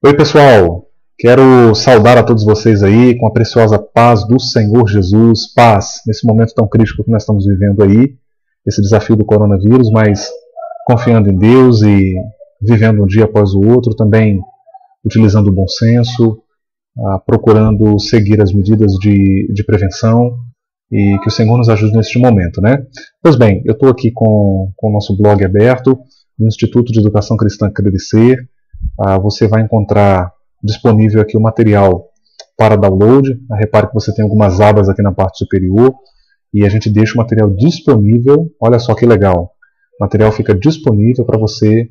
Oi pessoal, quero saudar a todos vocês aí com a preciosa paz do Senhor Jesus, paz nesse momento tão crítico que nós estamos vivendo aí, esse desafio do coronavírus, mas confiando em Deus e vivendo um dia após o outro, também utilizando o bom senso, procurando seguir as medidas de prevenção e que o Senhor nos ajude neste momento, né? Pois bem, eu estou aqui com o nosso blog aberto no Instituto de Educação Cristã Crescer. Você vai encontrar disponível aqui o material para download. Repare que você tem algumas abas aqui na parte superior e a gente deixa o material disponível. Olha só que legal, o material fica disponível para você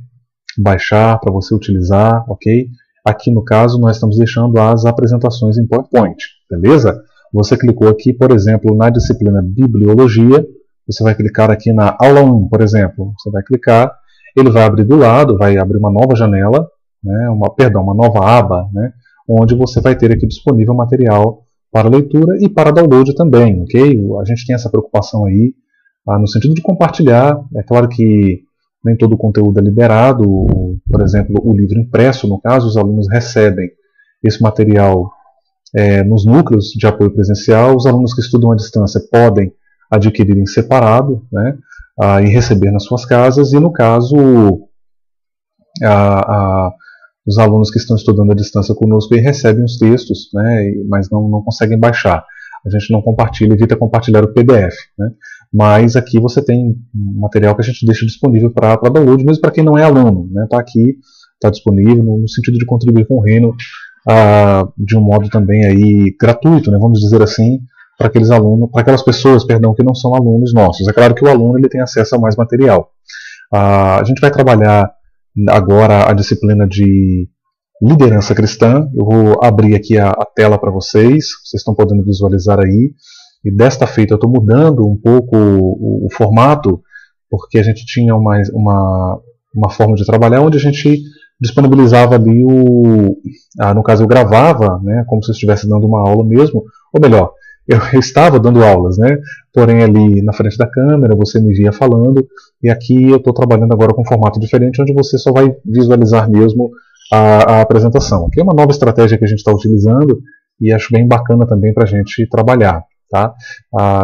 baixar, para você utilizar, ok? Aqui no caso nós estamos deixando as apresentações em PowerPoint, beleza? Você clicou aqui, por exemplo, na disciplina Bibliologia, você vai clicar aqui na aula 1, por exemplo, você vai clicar, ele vai abrir do lado, vai abrir uma nova janela, né, uma nova aba, né, onde você vai ter aqui disponível material para leitura e para download também, ok? A gente tem essa preocupação aí, no sentido de compartilhar. É claro que nem todo o conteúdo é liberado, por exemplo, o livro impresso, no caso, os alunos recebem esse material nos núcleos de apoio presencial. Os alunos que estudam à distância podem adquirir em separado, né, e receber nas suas casas, e no caso os alunos que estão estudando à distância conosco aí recebem os textos, né, mas não conseguem baixar. A gente não compartilha, evita compartilhar o PDF, né, mas aqui você tem material que a gente deixa disponível para download, mesmo para quem não é aluno, né, está aqui, está disponível no sentido de contribuir com o reino de um modo também aí gratuito, né, vamos dizer assim, para aqueles alunos, para aquelas pessoas, perdão, que não são alunos nossos. É claro que o aluno ele tem acesso a mais material. A gente vai trabalhar agora a disciplina de liderança cristã. Eu vou abrir aqui a tela para vocês estão podendo visualizar aí. E desta feita eu estou mudando um pouco o formato, porque a gente tinha uma forma de trabalhar onde a gente disponibilizava ali no caso eu gravava, né, como se eu estivesse dando uma aula mesmo, ou melhor, eu estava dando aulas, né? Porém ali na frente da câmera você me via falando, e aqui eu estou trabalhando agora com um formato diferente, onde você só vai visualizar mesmo a apresentação. Aqui é uma nova estratégia que a gente está utilizando e acho bem bacana também para a gente trabalhar. Tá?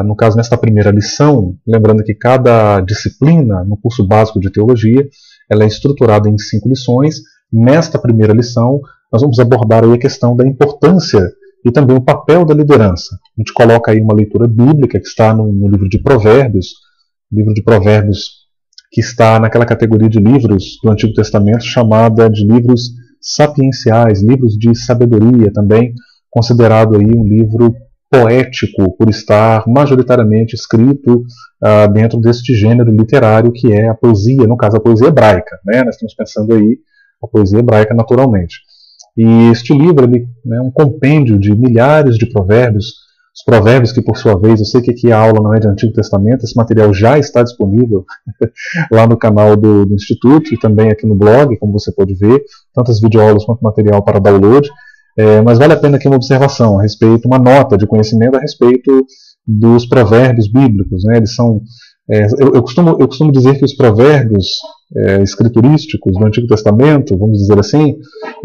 No caso, nesta primeira lição, lembrando que cada disciplina no curso básico de teologia ela é estruturada em 5 lições. Nesta primeira lição, nós vamos abordar aí a questão da importância e também o papel da liderança. A gente coloca aí uma leitura bíblica que está no livro de Provérbios que está naquela categoria de livros do Antigo Testamento chamada de livros sapienciais, livros de sabedoria, também considerado aí um livro poético por estar majoritariamente escrito dentro deste gênero literário que é a poesia, no caso a poesia hebraica, né? Nós estamos pensando aí a poesia hebraica naturalmente. E este livro é um compêndio de milhares de provérbios, os provérbios que por sua vez, eu sei que aqui a aula não é de Antigo Testamento, esse material já está disponível lá no canal do Instituto e também aqui no blog, como você pode ver, tantas videoaulas quanto material para download, mas vale a pena aqui uma observação a respeito, uma nota de conhecimento a respeito dos provérbios bíblicos, né? Eles são, eu costumo dizer que os provérbios escriturísticos do Antigo Testamento, vamos dizer assim,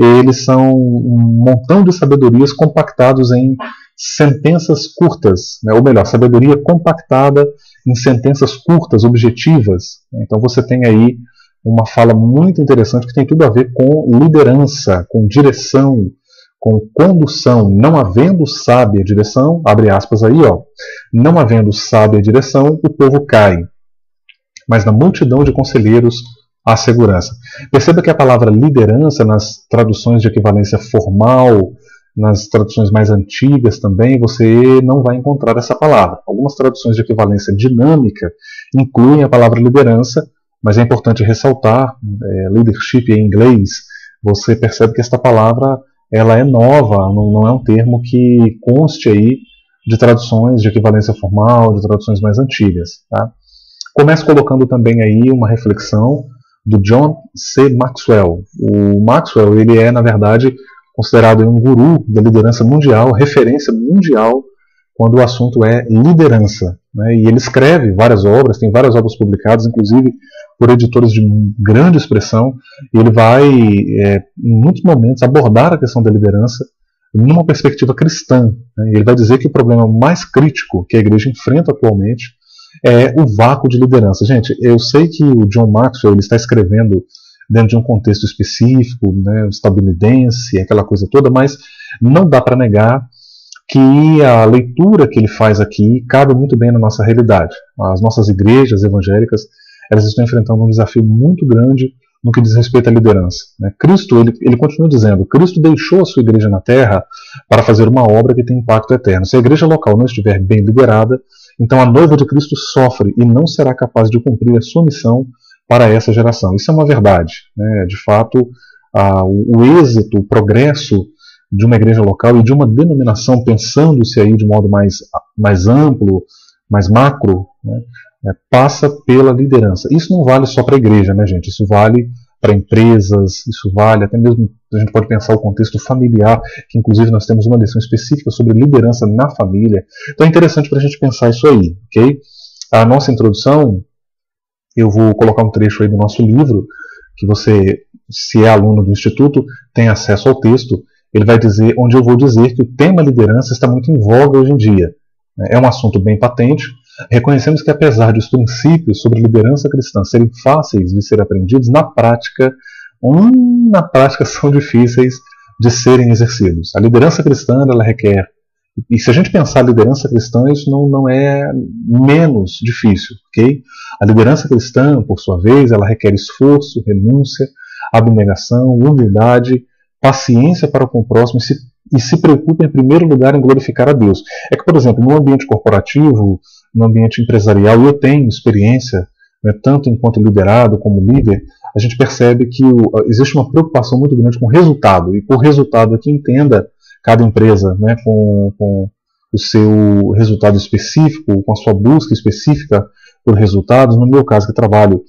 eles são um montão de sabedorias compactados em sentenças curtas, né? Ou melhor, sabedoria compactada em sentenças curtas, objetivas. Então você tem aí uma fala muito interessante que tem tudo a ver com liderança, com direção, com condução. Não havendo sábia direção, abre aspas aí, ó, não havendo sábia direção, o povo cai, mas na multidão de conselheiros há segurança. Perceba que a palavra liderança, nas traduções de equivalência formal, nas traduções mais antigas também, você não vai encontrar essa palavra. Algumas traduções de equivalência dinâmica incluem a palavra liderança, mas é importante ressaltar, leadership em inglês, você percebe que esta palavra ela é nova, não é um termo que conste aí de traduções de equivalência formal, de traduções mais antigas. Tá? Começo colocando também aí uma reflexão do John C. Maxwell. O Maxwell ele é, na verdade, considerado um guru da liderança mundial, referência mundial, quando o assunto é liderança. Né? E ele escreve várias obras, tem várias obras publicadas, inclusive por editores de grande expressão, e ele vai, em muitos momentos, abordar a questão da liderança numa perspectiva cristã. Né? Ele vai dizer que o problema mais crítico que a igreja enfrenta atualmente é o vácuo de liderança. Gente, eu sei que o John Maxwell ele está escrevendo dentro de um contexto específico, né, estadunidense, aquela coisa toda, mas não dá para negar que a leitura que ele faz aqui cabe muito bem na nossa realidade. As nossas igrejas evangélicas, elas estão enfrentando um desafio muito grande no que diz respeito à liderança. Né? Cristo, ele continua dizendo, Cristo deixou a sua igreja na terra para fazer uma obra que tem impacto eterno. Se a igreja local não estiver bem liderada, então a noiva de Cristo sofre e não será capaz de cumprir a sua missão para essa geração. Isso é uma verdade. Né? De fato, o êxito, o progresso de uma igreja local e de uma denominação, pensando-se aí de modo mais amplo, mais macro, né? Passa pela liderança. Isso não vale só para a igreja, né, gente? Isso vale para empresas, isso vale até mesmo, a gente pode pensar o contexto familiar, que inclusive nós temos uma lição específica sobre liderança na família. Então é interessante para a gente pensar isso aí, ok? A nossa introdução, eu vou colocar um trecho aí do nosso livro, que você, se é aluno do Instituto, tem acesso ao texto. Ele vai dizer, onde eu vou dizer que o tema liderança está muito em voga hoje em dia. É um assunto bem patente. Reconhecemos que, apesar de os princípios sobre liderança cristã serem fáceis de ser aprendidos, na prática são difíceis de serem exercidos. A liderança cristã, ela requer, e se a gente pensar a liderança cristã, isso não é menos difícil, ok? A liderança cristã, por sua vez, ela requer esforço, renúncia, abnegação, humildade, paciência para com o próximo e se preocupa em primeiro lugar em glorificar a Deus. É que, por exemplo, no ambiente corporativo, no ambiente empresarial, e eu tenho experiência, né, tanto enquanto liderado como líder, a gente percebe que existe uma preocupação muito grande com o resultado, e por resultado aqui entenda cada empresa, né, com o seu resultado específico, com a sua busca específica por resultados. No meu caso, que trabalho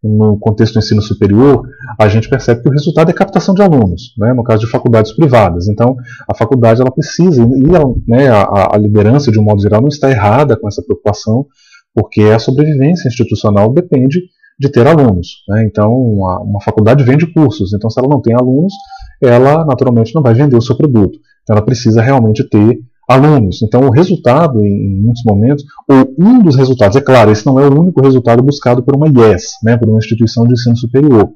no contexto do ensino superior, a gente percebe que o resultado é captação de alunos, né, no caso de faculdades privadas. Então, a faculdade ela precisa, e né, a liderança, de um modo geral, não está errada com essa preocupação, porque a sobrevivência institucional depende de ter alunos. Né? Então, uma faculdade vende cursos, então se ela não tem alunos, ela naturalmente não vai vender o seu produto. Então, ela precisa realmente ter alunos. Então, o resultado, em muitos momentos, ou um dos resultados, é claro, esse não é o único resultado buscado por uma IES, né, por uma instituição de ensino superior,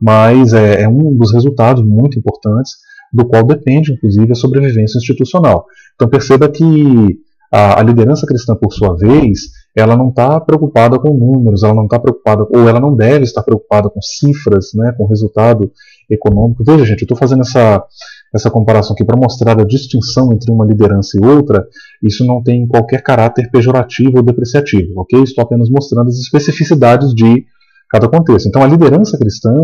mas é um dos resultados muito importantes, do qual depende, inclusive, a sobrevivência institucional. Então, perceba que a liderança cristã, por sua vez, ela não está preocupada com números, ela não está preocupada, ou ela não deve estar preocupada com cifras, né, com resultado econômico. Veja, gente, eu estou fazendo essa comparação aqui para mostrar a distinção entre uma liderança e outra. Isso não tem qualquer caráter pejorativo ou depreciativo, ok? Estou apenas mostrando as especificidades de cada contexto. Então, a liderança cristã,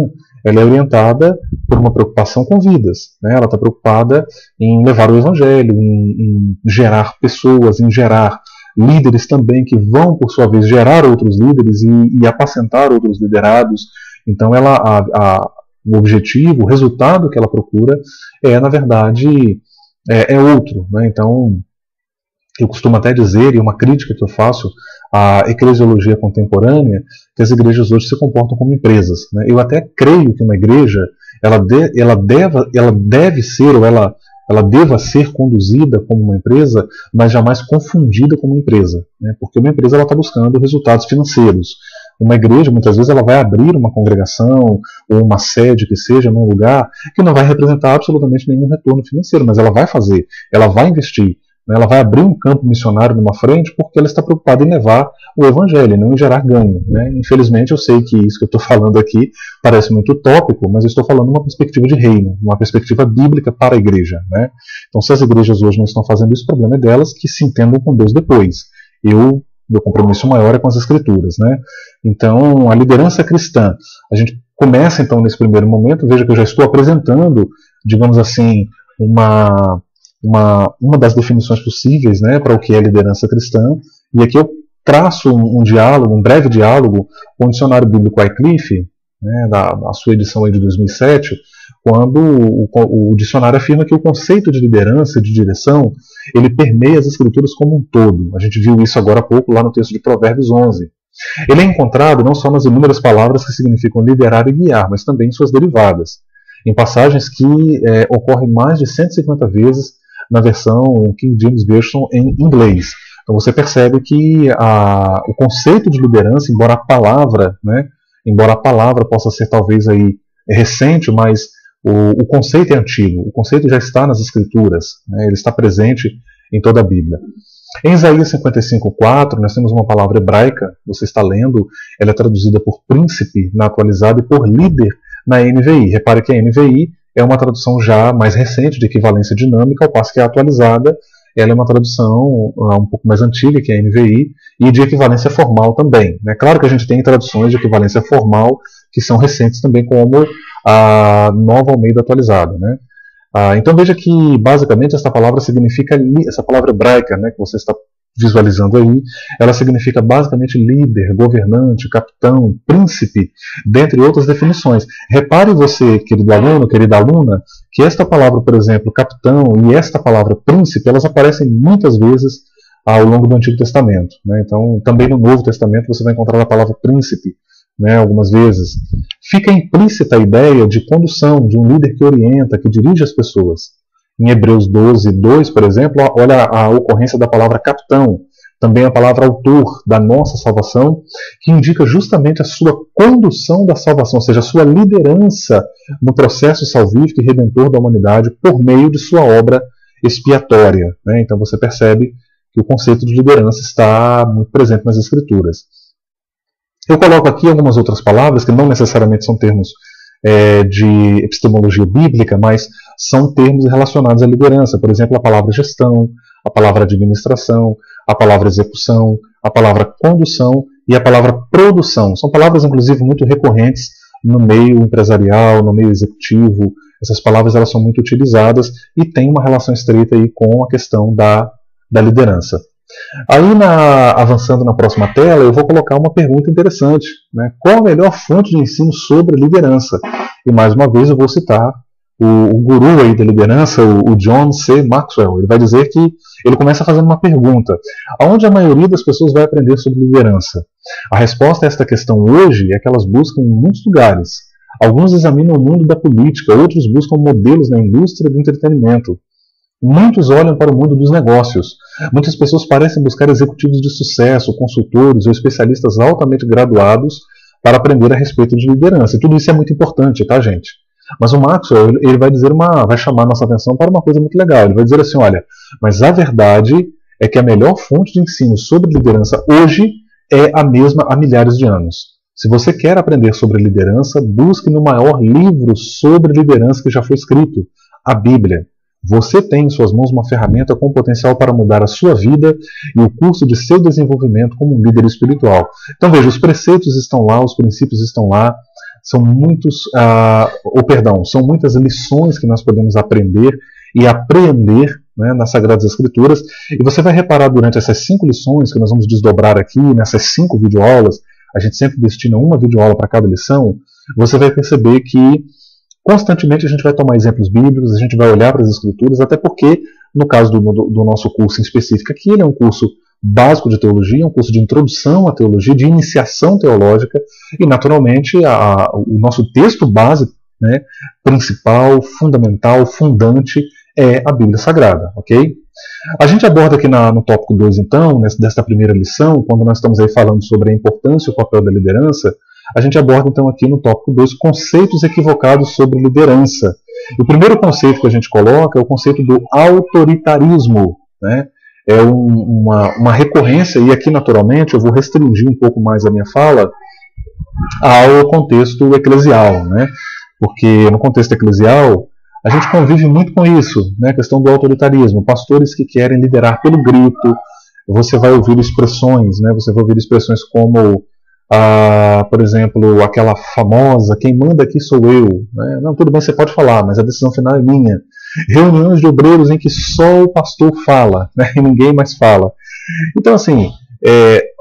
ela é orientada por uma preocupação com vidas, né? Ela está preocupada em levar o evangelho, em gerar pessoas, em gerar líderes também que vão, por sua vez, gerar outros líderes e apacentar outros liderados. Então, o objetivo, o resultado que ela procura na verdade, é outro. Né? Então, eu costumo até dizer, e uma crítica que eu faço à eclesiologia contemporânea, que as igrejas hoje se comportam como empresas. Né? Eu até creio que uma igreja ela deve ser, ou ela deva ser conduzida como uma empresa, mas jamais confundida como uma empresa. Né? Porque uma empresa está buscando resultados financeiros. Uma igreja, muitas vezes, ela vai abrir uma congregação ou uma sede que seja num lugar que não vai representar absolutamente nenhum retorno financeiro, mas ela vai fazer, ela vai investir, né? Ela vai abrir um campo missionário numa frente porque ela está preocupada em levar o evangelho, não em gerar ganho. Né? Infelizmente, eu sei que isso que eu estou falando aqui parece muito utópico, mas eu estou falando uma perspectiva de reino, uma perspectiva bíblica para a igreja. Né? Então, se as igrejas hoje não estão fazendo isso, o problema é delas, que se entendam com Deus depois. Meu compromisso maior é com as Escrituras. Né? Então, a liderança cristã, a gente começa então nesse primeiro momento, veja que eu já estou apresentando, digamos assim, uma das definições possíveis, né, para o que é liderança cristã, e aqui eu traço um diálogo, um breve diálogo com o dicionário bíblico Wycliffe, né, da sua edição aí de 2007, quando o dicionário afirma que o conceito de liderança, de direção, ele permeia as escrituras como um todo. A gente viu isso agora há pouco lá no texto de Provérbios 11. Ele é encontrado não só nas inúmeras palavras que significam liderar e guiar, mas também em suas derivadas, em passagens que ocorrem mais de 150 vezes na versão King James Version em inglês. Então você percebe que o conceito de liderança, embora a palavra possa ser talvez aí recente, mas o conceito é antigo, o conceito já está nas Escrituras, né? Ele está presente em toda a Bíblia. Em Isaías 55:4, nós temos uma palavra hebraica, você está lendo, ela é traduzida por príncipe na atualizada e por líder na NVI. Repare que a NVI é uma tradução já mais recente, de equivalência dinâmica, ao passo que a atualizada ela é uma tradução um pouco mais antiga que a NVI e de equivalência formal também. Né? Claro que a gente tem traduções de equivalência formal que são recentes também, como a Nova Almeida atualizada. Né? Então veja que basicamente essa palavra hebraica, né, que você está visualizando aí, ela significa basicamente líder, governante, capitão, príncipe, dentre outras definições. Repare você, querido aluno, querida aluna, que esta palavra, por exemplo, capitão, e esta palavra príncipe, elas aparecem muitas vezes ao longo do Antigo Testamento. Né? Então, também no Novo Testamento você vai encontrar a palavra príncipe, né, algumas vezes. Fica implícita a ideia de condução, de um líder que orienta, que dirige as pessoas. Em Hebreus 12:2, por exemplo, olha a ocorrência da palavra capitão, também a palavra autor da nossa salvação, que indica justamente a sua condução da salvação, ou seja, a sua liderança no processo salvífico e redentor da humanidade por meio de sua obra expiatória. Né? Então você percebe que o conceito de liderança está muito presente nas Escrituras. Eu coloco aqui algumas outras palavras que não necessariamente são termos de epistemologia bíblica, mas são termos relacionados à liderança. Por exemplo, a palavra gestão, a palavra administração, a palavra execução, a palavra condução e a palavra produção. São palavras, inclusive, muito recorrentes no meio empresarial, no meio executivo. Essas palavras elas são muito utilizadas e têm uma relação estreita aí com a questão da liderança. Aí, avançando na próxima tela, eu vou colocar uma pergunta interessante. Né? Qual a melhor fonte de ensino sobre liderança? E, mais uma vez, eu vou citar o guru aí da liderança, o John C. Maxwell. Ele vai dizer que ele começa fazendo uma pergunta. Aonde a maioria das pessoas vai aprender sobre liderança? A resposta a esta questão hoje é que elas buscam em muitos lugares. Alguns examinam o mundo da política, outros buscam modelos na indústria do entretenimento. Muitos olham para o mundo dos negócios. Muitas pessoas parecem buscar executivos de sucesso, consultores ou especialistas altamente graduados para aprender a respeito de liderança. E tudo isso é muito importante, tá, gente? Mas o Maxwell ele vai chamar nossa atenção para uma coisa muito legal. Ele vai dizer assim, olha, mas a verdade é que a melhor fonte de ensino sobre liderança hoje é a mesma há milhares de anos. Se você quer aprender sobre liderança, busque no maior livro sobre liderança que já foi escrito, a Bíblia. Você tem em suas mãos uma ferramenta com potencial para mudar a sua vida e o curso de seu desenvolvimento como um líder espiritual. Então veja, os preceitos estão lá, os princípios estão lá, são muitas lições que nós podemos aprender e apreender, né, nas Sagradas Escrituras. E você vai reparar durante essas 5 lições que nós vamos desdobrar aqui, nessas 5 videoaulas, a gente sempre destina uma videoaula para cada lição, você vai perceber que constantemente a gente vai tomar exemplos bíblicos, a gente vai olhar para as Escrituras, até porque, no caso do nosso curso em específico aqui, ele é um curso básico de teologia, um curso de introdução à teologia, de iniciação teológica, e naturalmente o nosso texto base, né, principal, fundamental, fundante, é a Bíblia Sagrada, ok? A gente aborda aqui no tópico 2, então, desta primeira lição, quando nós estamos aí falando sobre a importância e o papel da liderança, a gente aborda então aqui no tópico 2 conceitos equivocados sobre liderança. E o primeiro conceito que a gente coloca é o conceito do autoritarismo. Né? É uma recorrência, e aqui naturalmente eu vou restringir um pouco mais a minha fala ao contexto eclesial. Né? Porque no contexto eclesial a gente convive muito com isso, né? A questão do autoritarismo. Pastores que querem liderar pelo grito, você vai ouvir expressões, né? Você vai ouvir expressões como por exemplo, aquela famosa, quem manda aqui sou eu. Né? Não, tudo bem, você pode falar, mas a decisão final é minha. Reuniões de obreiros em que só o pastor fala, né? E ninguém mais fala. Então, assim,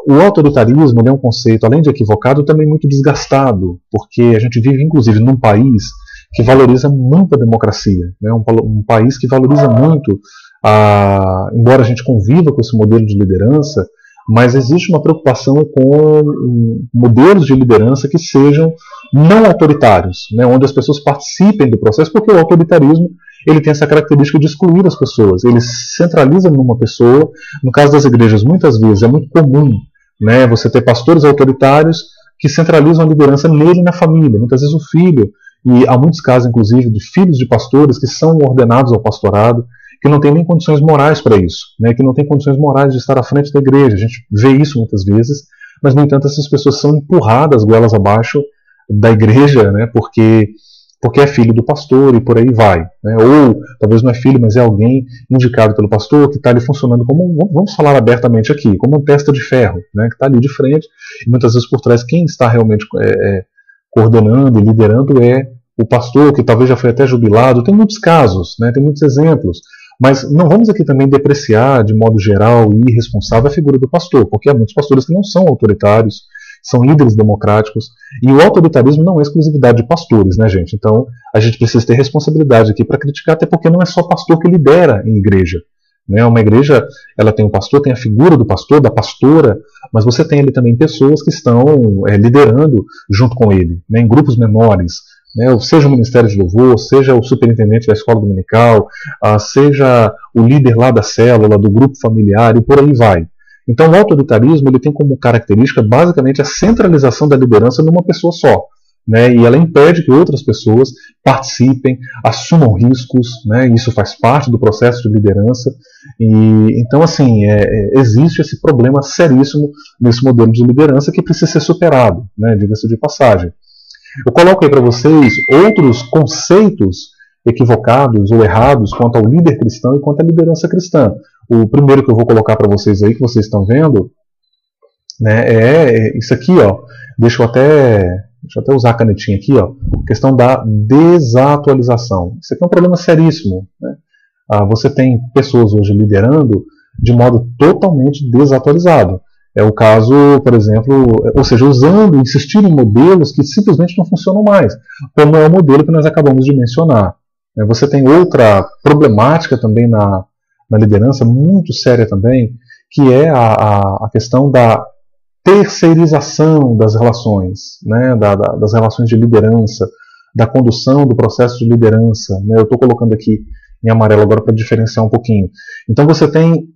o autoritarismo é um conceito, além de equivocado, também muito desgastado, porque a gente vive, inclusive, num país que valoriza muito a democracia. Né? Um país que valoriza muito, embora a gente conviva com esse modelo de liderança, mas existe uma preocupação com modelos de liderança que sejam não autoritários, né, onde as pessoas participem do processo, porque o autoritarismo ele tem essa característica de excluir as pessoas, ele centraliza numa pessoa. No caso das igrejas, muitas vezes é muito comum, né, você ter pastores autoritários que centralizam a liderança nele e na família, muitas vezes o filho, e há muitos casos, inclusive, de filhos de pastores que são ordenados ao pastorado, que não tem nem condições morais para isso, né, que não tem condições morais de estar à frente da igreja. A gente vê isso muitas vezes, mas, no entanto, essas pessoas são empurradas goelas abaixo da igreja, né, porque é filho do pastor e por aí vai, né, ou talvez não é filho, mas é alguém indicado pelo pastor que está ali funcionando como, vamos falar abertamente aqui, como uma testa de ferro, né, que está ali de frente, e muitas vezes por trás quem está realmente coordenando e liderando é o pastor, que talvez já foi até jubilado. Tem muitos casos, né, tem muitos exemplos. Mas não vamos aqui também depreciar de modo geral e irresponsável a figura do pastor, porque há muitos pastores que não são autoritários, são líderes democráticos, e o autoritarismo não é exclusividade de pastores, né, gente? Então a gente precisa ter responsabilidade aqui para criticar, até porque não é só pastor que lidera em igreja, né? Uma igreja, ela tem o pastor, tem a figura do pastor, da pastora, mas você tem ali também pessoas que estão liderando junto com ele, né, em grupos menores, né, seja o Ministério de Louvor, seja o superintendente da escola dominical, seja o líder lá da célula, do grupo familiar e por aí vai. Então o autoritarismo ele tem como característica basicamente a centralização da liderança numa pessoa só, né, e ela impede que outras pessoas participem, assumam riscos, né, e isso faz parte do processo de liderança. E então assim, existe esse problema seríssimo nesse modelo de liderança que precisa ser superado, né, diga-se de passagem. Eu coloco aí para vocês outros conceitos equivocados ou errados quanto ao líder cristão e quanto à liderança cristã. O primeiro que eu vou colocar para vocês aí, que vocês estão vendo, né, é isso aqui, ó. Deixa eu até usar a canetinha aqui, ó. Questão da desatualização. Isso aqui é um problema seríssimo, né? Você tem pessoas hoje liderando de modo totalmente desatualizado. É o caso, por exemplo, ou seja, insistindo em modelos que simplesmente não funcionam mais, como é o modelo que nós acabamos de mencionar. Você tem outra problemática também na liderança, muito séria também, que é a questão da terceirização das relações, né, das relações de liderança, da condução do processo de liderança, né. Eu estou colocando aqui em amarelo agora para diferenciar um pouquinho. Então você tem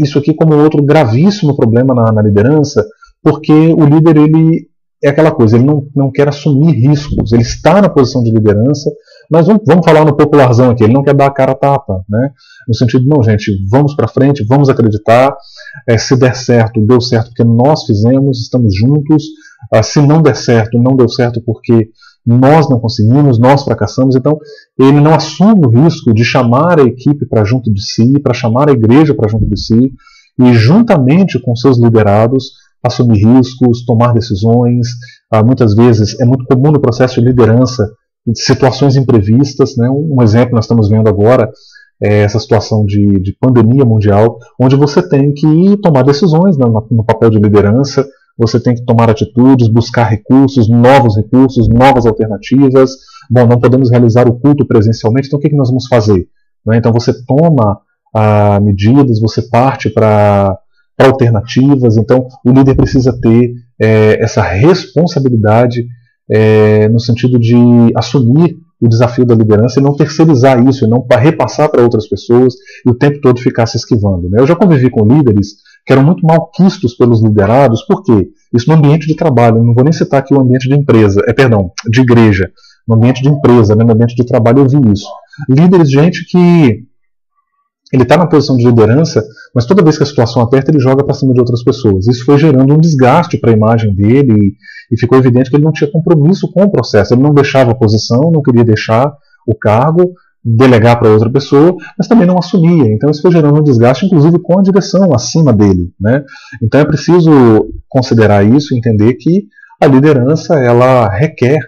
isso aqui como outro gravíssimo problema na liderança, porque o líder ele é aquela coisa, ele não quer assumir riscos, ele está na posição de liderança, mas vamos falar no popularzão aqui, ele não quer dar a cara a tapa, né? No sentido, não, gente, vamos para frente, vamos acreditar, se der certo, deu certo porque nós fizemos, estamos juntos, se não der certo, não deu certo porque nós não conseguimos, nós fracassamos. Então ele não assume o risco de chamar a equipe para junto de si, para chamar a igreja para junto de si, e juntamente com seus liderados assumir riscos, tomar decisões. Muitas vezes é muito comum no processo de liderança situações imprevistas, né? Um exemplo nós estamos vendo agora é essa situação de pandemia mundial, onde você tem que tomar decisões no papel de liderança. Você tem que tomar atitudes, buscar recursos, novas alternativas. Bom, não podemos realizar o culto presencialmente, então o que nós vamos fazer? Então você toma medidas, você parte para alternativas. Então o líder precisa ter essa responsabilidade no sentido de assumir o desafio da liderança e não terceirizar isso, e não repassar para outras pessoas e o tempo todo ficar se esquivando. Eu já convivi com líderes que eram muito mal quistos pelos liderados. Por quê? Isso no ambiente de trabalho. Eu não vou nem citar aqui o ambiente de empresa, de igreja. No ambiente de empresa, no ambiente de trabalho eu vi isso. Líderes, gente que ele está na posição de liderança, mas toda vez que a situação aperta, ele joga para cima de outras pessoas. Isso foi gerando um desgaste para a imagem dele e ficou evidente que ele não tinha compromisso com o processo. Ele não deixava a posição, não queria deixar o cargo, delegar para outra pessoa, mas também não assumia. Então isso foi gerando um desgaste, inclusive com a direção acima dele, né? Então é preciso considerar isso e entender que a liderança ela requer,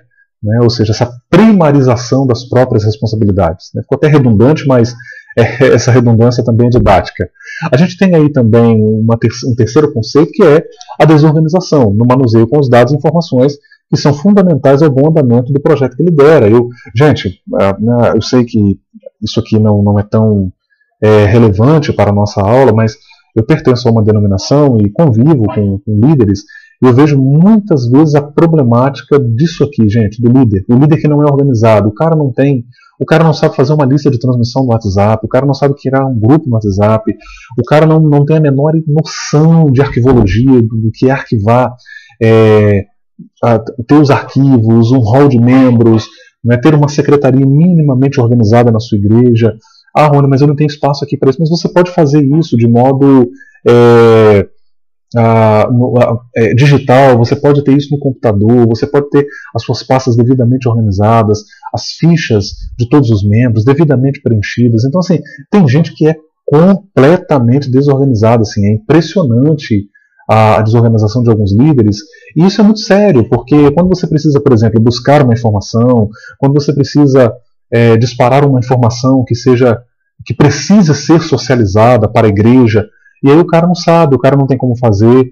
né, ou seja, essa primarização das próprias responsabilidades. Né? Ficou até redundante, mas essa redundância também é didática. A gente tem aí também um terceiro conceito, que é a desorganização, no manuseio com os dados e informações que são fundamentais ao bom andamento do projeto que lidera. Gente, eu sei que isso aqui não é tão relevante para a nossa aula, mas eu pertenço a uma denominação e convivo com líderes, e eu vejo muitas vezes a problemática disso aqui, gente, do líder. O líder que não é organizado, o cara não sabe fazer uma lista de transmissão no WhatsApp, o cara não sabe criar um grupo no WhatsApp, o cara não tem a menor noção de arquivologia, do que é arquivar, ter os arquivos, um hall de membros, né, ter uma secretaria minimamente organizada na sua igreja. Ah, Rony, mas eu não tenho espaço aqui para isso. Mas você pode fazer isso de modo digital, você pode ter isso no computador, você pode ter as suas pastas devidamente organizadas, as fichas de todos os membros devidamente preenchidas. Então, assim, tem gente que é completamente desorganizada, assim, é impressionante a desorganização de alguns líderes, e isso é muito sério, porque quando você precisa, por exemplo, buscar uma informação, quando você precisa disparar uma informação que precisa ser socializada para a igreja, e aí o cara não sabe, o cara não tem como fazer,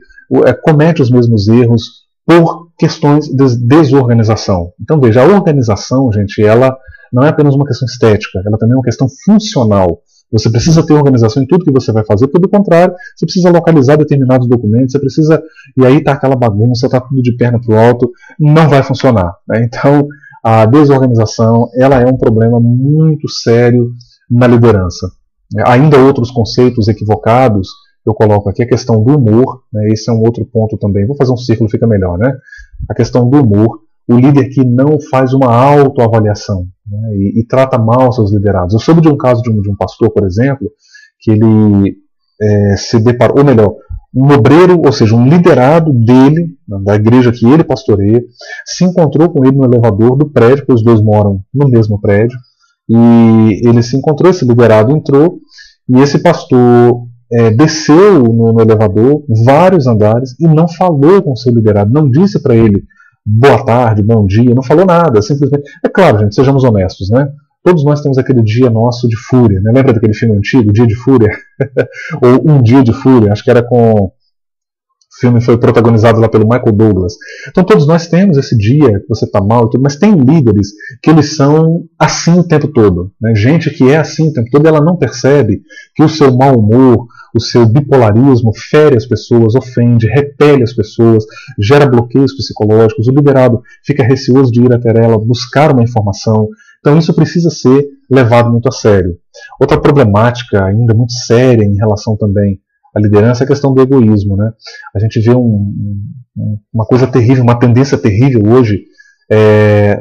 comete os mesmos erros por questões de desorganização. Então veja, a organização, gente, ela não é apenas uma questão estética, ela também é uma questão funcional. Você precisa ter organização em tudo que você vai fazer, porque do contrário, você precisa localizar determinados documentos, você precisa, e aí está aquela bagunça, está tudo de perna para o alto, não vai funcionar, né? Então a desorganização, ela é um problema muito sério na liderança. Ainda outros conceitos equivocados, eu coloco aqui a questão do humor, né? Esse é um outro ponto também, vou fazer um círculo, fica melhor, né? A questão do humor, o líder que não faz uma autoavaliação, né? e trata mal seus liderados. Eu soube de um caso de um pastor, por exemplo, que ele se deparou, ou melhor, um obreiro, ou seja, um liderado dele, da igreja que ele pastoreia, se encontrou com ele no elevador do prédio, porque os dois moram no mesmo prédio, e ele se encontrou, esse liderado entrou, e esse pastor desceu no elevador vários andares e não falou com o seu liderado, não disse para ele boa tarde, bom dia, não falou nada, simplesmente. É claro, gente, sejamos honestos, né? Todos nós temos aquele dia nosso de fúria, né? Lembra daquele filme antigo, Dia de Fúria? Ou Um Dia de Fúria, acho que era com... O filme foi protagonizado lá pelo Michael Douglas. Então todos nós temos esse dia que você está mal e tudo, mas tem líderes que eles são assim o tempo todo, né? Gente que é assim o tempo todo, ela não percebe que o seu mau humor, o seu bipolarismo fere as pessoas, ofende, repele as pessoas, gera bloqueios psicológicos, o liderado fica receoso de ir até ela, buscar uma informação. Então isso precisa ser levado muito a sério. Outra problemática ainda muito séria em relação também à liderança é a questão do egoísmo, né? A gente vê uma coisa terrível, uma tendência terrível hoje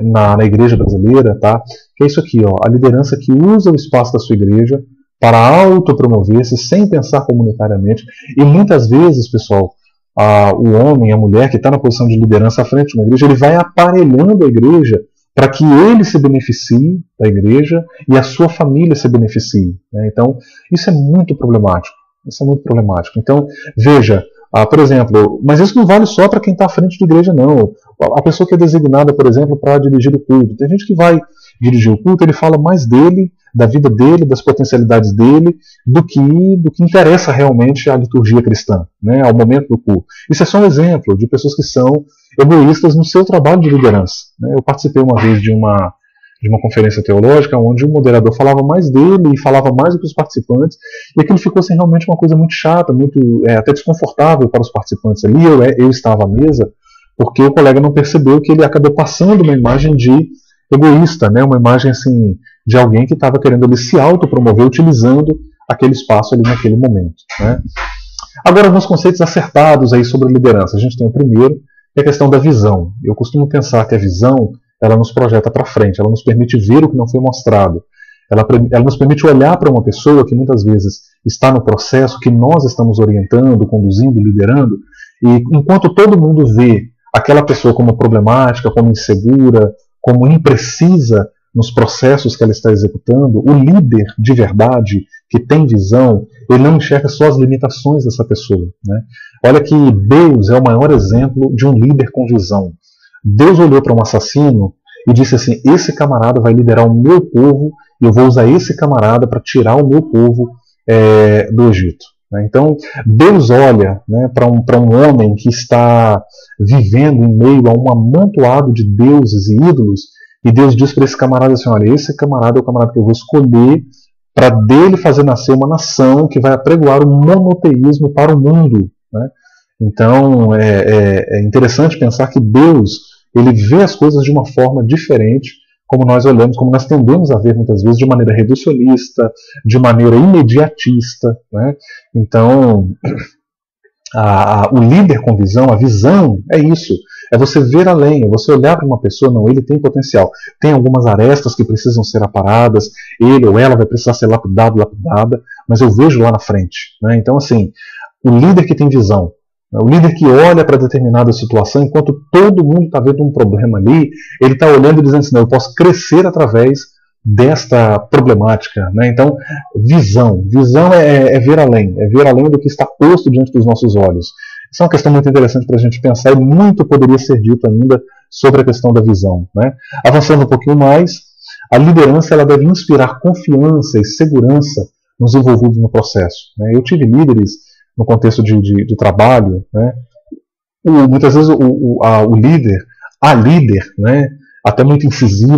na igreja brasileira, tá? Que é isso aqui, ó, a liderança que usa o espaço da sua igreja para autopromover-se sem pensar comunitariamente, e muitas vezes, pessoal, o homem, a mulher que está na posição de liderança à frente de uma igreja, ele vai aparelhando a igreja para que ele se beneficie da igreja e a sua família se beneficie, né? Então, isso é muito problemático. Isso é muito problemático. Então, veja, por exemplo, mas isso não vale só para quem está à frente de igreja, não. A pessoa que é designada, por exemplo, para dirigir o culto. Tem gente que vai dirigir o culto, ele fala mais dele, da vida dele, das potencialidades dele, do que interessa realmente à liturgia cristã, né, ao momento do culto. Isso é só um exemplo de pessoas que são egoístas no seu trabalho de liderança, né? Eu participei uma vez de uma conferência teológica onde o moderador falava mais dele e falava mais do que os participantes, e aquilo ficou assim, realmente uma coisa muito chata, muito até desconfortável para os participantes ali. Eu estava à mesa porque o colega não percebeu que ele acabou passando uma imagem de egoísta, né? Uma imagem assim de alguém que estava querendo ali se autopromover utilizando aquele espaço ali naquele momento, né? Agora, alguns conceitos acertados aí sobre a liderança. A gente tem o primeiro, que é a questão da visão. Eu costumo pensar que a visão, ela nos projeta para frente, ela nos permite ver o que não foi mostrado. Ela nos permite olhar para uma pessoa que muitas vezes está no processo que nós estamos orientando, conduzindo, liderando, e enquanto todo mundo vê aquela pessoa como problemática, como insegura, como imprecisa nos processos que ela está executando, o líder de verdade, que tem visão, ele não enxerga só as limitações dessa pessoa, né? Olha que Deus é o maior exemplo de um líder com visão. Deus olhou para um assassino e disse assim: esse camarada vai liderar o meu povo e eu vou usar esse camarada para tirar o meu povo do Egito. Então, Deus olha, né, para um homem que está vivendo em meio a um amontoado de deuses e ídolos, e Deus diz para esse camarada assim: olha, esse camarada é o camarada que eu vou escolher para dele fazer nascer uma nação que vai apregoar o monoteísmo para o mundo, né? Então é interessante pensar que Deus, ele vê as coisas de uma forma diferente, como nós olhamos, como nós tendemos a ver muitas vezes, de maneira reducionista, de maneira imediatista, né? Então, o líder com visão, a visão é isso, é você ver além, é você olhar para uma pessoa, não, ele tem potencial, tem algumas arestas que precisam ser aparadas, ele ou ela vai precisar ser lapidada, mas eu vejo lá na frente, né? Então, assim, o líder que tem visão, o líder que olha para determinada situação, enquanto todo mundo está vendo um problema ali, ele está olhando e dizendo assim, não, eu posso crescer através desta problemática, né? Então, visão é ver além do que está posto diante dos nossos olhos. Isso é uma questão muito interessante para a gente pensar, e muito poderia ser dito ainda sobre a questão da visão, né? Avançando um pouquinho mais, a liderança ela deve inspirar confiança e segurança nos envolvidos no processo, né? Eu tive líderes no contexto de trabalho, né? Muitas vezes o líder, a líder, né? Até muito incisiva,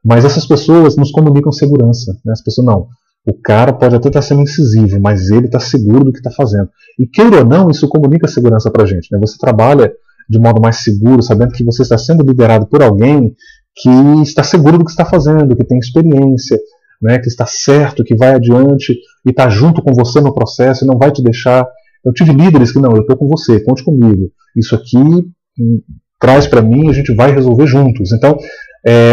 mas essas pessoas nos comunicam segurança, né? As pessoas, não, o cara pode até estar sendo incisivo, mas ele está seguro do que está fazendo. E queira ou não, isso comunica segurança para a gente, né? Você trabalha de modo mais seguro, sabendo que você está sendo liderado por alguém que está seguro do que está fazendo, que tem experiência, né, que está certo, que vai adiante e está junto com você no processo e não vai te deixar. Eu tive líderes que, não, eu estou com você, conte comigo. Isso aqui traz para mim, a gente vai resolver juntos. Então,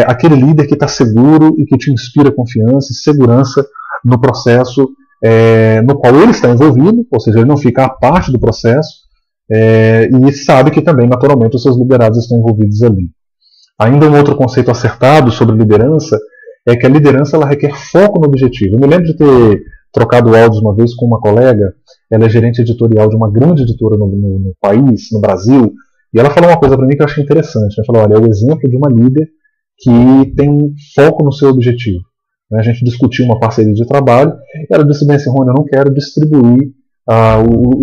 aquele líder que está seguro e que te inspira confiança e segurança no processo no qual ele está envolvido, ou seja, ele não fica à parte do processo e sabe que também, naturalmente, os seus liderados estão envolvidos ali. Ainda um outro conceito acertado sobre liderança é que a liderança ela requer foco no objetivo. Eu me lembro de ter trocado áudios uma vez com uma colega, ela é gerente editorial de uma grande editora no país, no Brasil, e ela falou uma coisa para mim que eu achei interessante. Ela falou, olha, é o exemplo de uma líder que tem foco no seu objetivo. A gente discutiu uma parceria de trabalho, e ela disse bem assim, Rony, eu não quero distribuir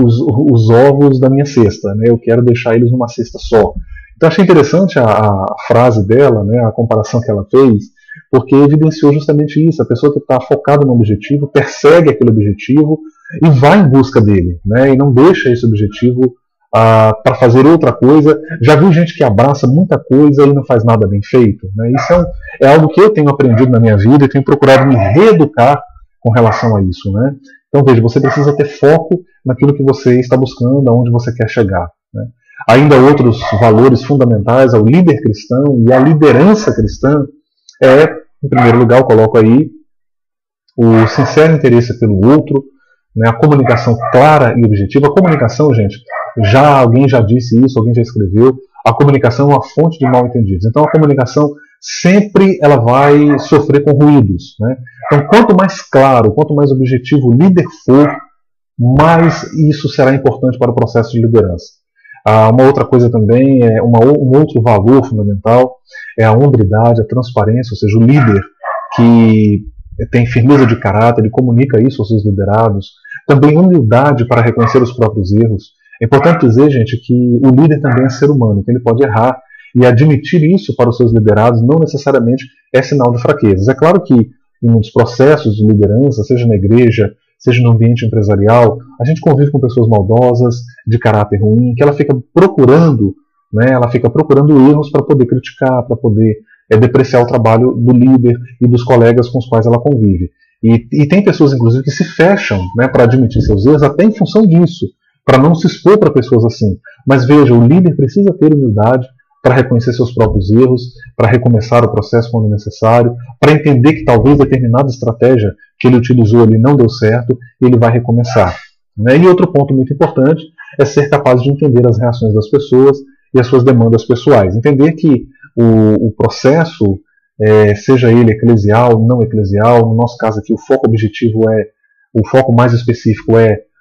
os ovos da minha cesta, né? Eu quero deixar eles numa cesta só. Então achei interessante a frase dela, né? A comparação que ela fez, porque evidenciou justamente isso, a pessoa que está focada no objetivo, persegue aquele objetivo e vai em busca dele, né? E não deixa esse objetivo para fazer outra coisa. Já vi gente que abraça muita coisa e não faz nada bem feito, né? Isso é algo que eu tenho aprendido na minha vida e tenho procurado me reeducar com relação a isso, né? Então veja, você precisa ter foco naquilo que você está buscando, aonde você quer chegar, né? Ainda outros valores fundamentais ao líder cristão e à liderança cristã em primeiro lugar, eu coloco aí o sincero interesse pelo outro, né, a comunicação clara e objetiva. A comunicação, gente, alguém já disse isso, alguém já escreveu, a comunicação é uma fonte de mal-entendidos. Então a comunicação sempre ela vai sofrer com ruídos, né? Então quanto mais claro, quanto mais objetivo o líder for, mais isso será importante para o processo de liderança. Uma outra coisa também, um outro valor fundamental é a hombridade, a transparência, ou seja, o líder que tem firmeza de caráter, ele comunica isso aos seus liderados. Também humildade para reconhecer os próprios erros. É importante dizer, gente, que o líder também é ser humano, que ele pode errar, e admitir isso para os seus liderados não necessariamente é sinal de fraquezas. É claro que em muitos processos de liderança, seja na igreja, seja no ambiente empresarial, a gente convive com pessoas maldosas, de caráter ruim, que ela fica procurando, né, erros para poder criticar, para poder depreciar o trabalho do líder e dos colegas com os quais ela convive. E tem pessoas, inclusive, que se fecham, né, para admitir seus erros, até em função disso, para não se expor para pessoas assim. Mas veja, o líder precisa ter humildade para reconhecer seus próprios erros, para recomeçar o processo quando necessário, para entender que talvez determinada estratégia que ele utilizou ali não deu certo e ele vai recomeçar, né? E outro ponto muito importante é ser capaz de entender as reações das pessoas e as suas demandas pessoais. Entender que o processo, seja ele eclesial, não eclesial, no nosso caso aqui o foco mais específico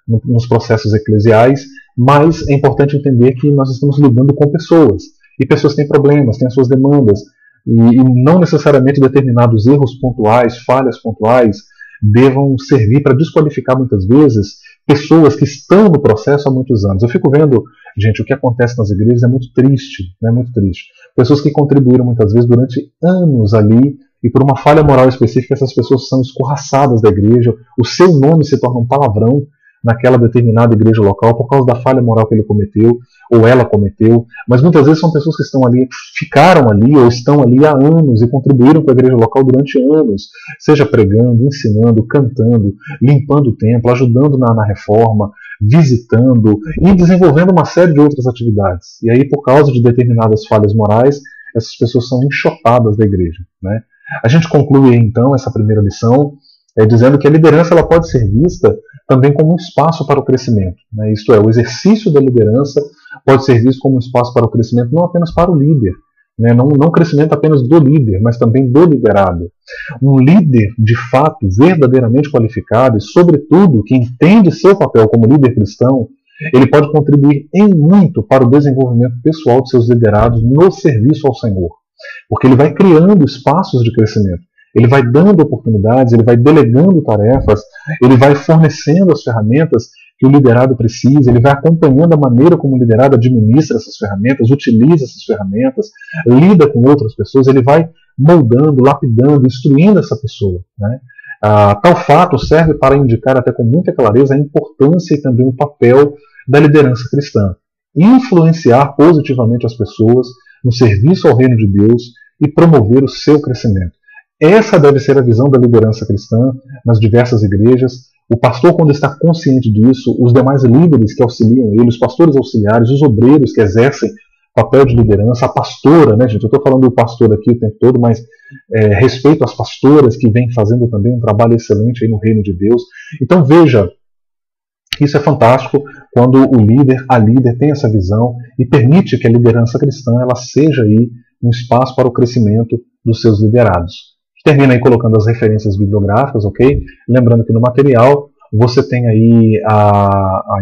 nos processos eclesiais, mas é importante entender que nós estamos lidando com pessoas. E pessoas têm problemas, têm as suas demandas, e não necessariamente determinados erros pontuais, falhas pontuais, devam servir para desqualificar muitas vezes pessoas que estão no processo há muitos anos. Eu fico vendo, gente, o que acontece nas igrejas é muito triste, né? Muito triste. Pessoas que contribuíram muitas vezes durante anos ali e por uma falha moral específica essas pessoas são escorraçadas da igreja, o seu nome se torna um palavrão naquela determinada igreja local por causa da falha moral que ele cometeu ou ela cometeu, mas muitas vezes são pessoas que estão ali, ficaram ali ou estão ali há anos e contribuíram com a igreja local durante anos, seja pregando, ensinando, cantando, limpando o templo, ajudando na reforma, visitando e desenvolvendo uma série de outras atividades. E aí, por causa de determinadas falhas morais, essas pessoas são enxotadas da igreja, né? A gente conclui então essa primeira lição dizendo que a liderança ela pode ser vista também como um espaço para o crescimento, né? Isto é, o exercício da liderança pode ser visto como um espaço para o crescimento não apenas para o líder, né? Não crescimento apenas do líder, mas também do liderado. Um líder, de fato, verdadeiramente qualificado e, sobretudo, que entende seu papel como líder cristão, ele pode contribuir em muito para o desenvolvimento pessoal de seus liderados no serviço ao Senhor, porque ele vai criando espaços de crescimento. Ele vai dando oportunidades, ele vai delegando tarefas, ele vai fornecendo as ferramentas que o liderado precisa, ele vai acompanhando a maneira como o liderado administra essas ferramentas, utiliza essas ferramentas, lida com outras pessoas, ele vai moldando, lapidando, instruindo essa pessoa, né? Tal fato serve para indicar até com muita clareza a importância e também o papel da liderança cristã. Influenciar positivamente as pessoas no serviço ao reino de Deus e promover o seu crescimento. Essa deve ser a visão da liderança cristã nas diversas igrejas. O pastor, quando está consciente disso, os demais líderes que auxiliam ele, os pastores auxiliares, os obreiros que exercem papel de liderança, a pastora, né, gente? Eu estou falando do pastor aqui o tempo todo, mas respeito às pastoras que vêm fazendo também um trabalho excelente aí no reino de Deus. Então veja, isso é fantástico quando o líder, a líder, tem essa visão e permite que a liderança cristã ela seja aí um espaço para o crescimento dos seus liderados. Termina aí colocando as referências bibliográficas, ok? Lembrando que no material você tem aí,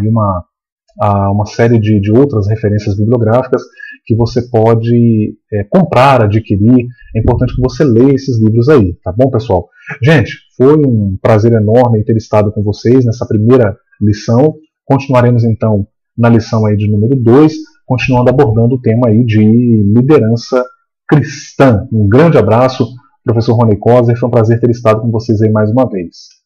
uma série de outras referências bibliográficas que você pode comprar, adquirir. É importante que você leia esses livros aí, tá bom, pessoal? Gente, foi um prazer enorme ter estado com vocês nessa primeira lição. Continuaremos então na lição aí de número 2, continuando abordando o tema aí de liderança cristã. Um grande abraço. Professor Rony Coser, foi um prazer ter estado com vocês aí mais uma vez.